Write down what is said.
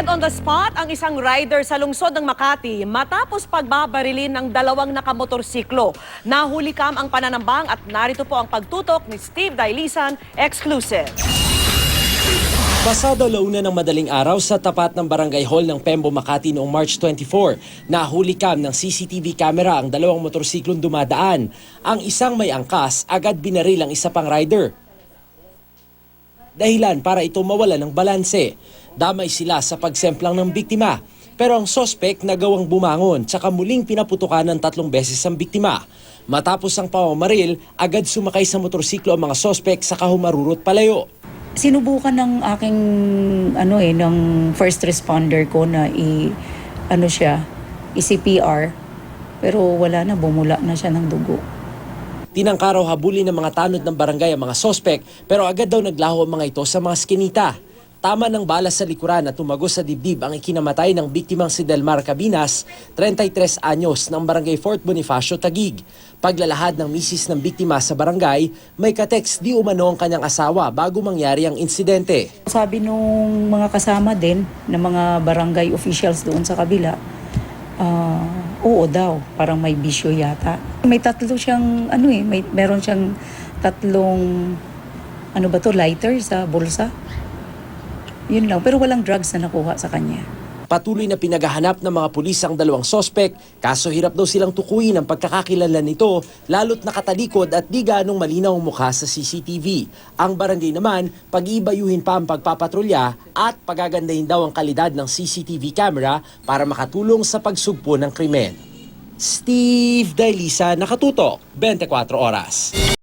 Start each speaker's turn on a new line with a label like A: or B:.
A: Dead on the spot ang isang rider sa lungsod ng Makati matapos pagbabarilin ng dalawang nakamotorsiklo. Nahulikam ang pananambang at narito po ang pagtutok ni Steve Dailisan, exclusive.
B: Pasado launa ng madaling araw sa tapat ng Barangay Hall ng Pembo, Makati noong March 24, nahulikam ng CCTV camera ang dalawang motorsiklong dumadaan. Ang isang may angkas, agad binaril ang isa pang rider. Dahilan para ito mawala ng balanse. Damay sila sa pagsemplang ng biktima. Pero ang sospek nagawang bumangon tsaka muling pinaputukan ng 3 beses ang biktima. Matapos ang pamamaril, agad sumakay sa motorsiklo ang mga sospek saka humarurot palayo.
C: Sinubukan ng aking ng first responder ko na i-CPR pero wala na, bumula na siya ng dugo.
B: Tinangka raw habulin ng mga tanod ng barangay ang mga sospek pero agad daw naglaho ang mga ito sa mga skinita. Tama ng bala sa likuran at tumagos sa dibdib ang ikinamatay ng biktimang si Delmar Cabinas, 33 anyos ng barangay Fort Bonifacio, Taguig. Paglalahad ng misis ng biktima sa barangay, may ka-text di umano ang kanyang asawa bago mangyari ang insidente.
C: Sabi nung mga kasama din ng mga barangay officials doon sa kabila, oo daw, parang may bisyo yata. May tatlo siyang, meron siyang tatlong, lighter sa bulsa. Yun lang, pero walang drugs na nakuha sa kanya.
B: Patuloy na pinaghahanap ng mga pulis ang dalawang sospek, kaso hirap daw silang tukuyin ang pagkakakilala nito, lalo't nakatalikod at di ganong malinaw ang mukha sa CCTV. Ang barangay naman, pag-iibayuhin pa ang pagpapatrolya at pagagandahin daw ang kalidad ng CCTV camera para makatulong sa pagsugpo ng krimen. Steve Dailisa, Nakatutok, 24 Oras.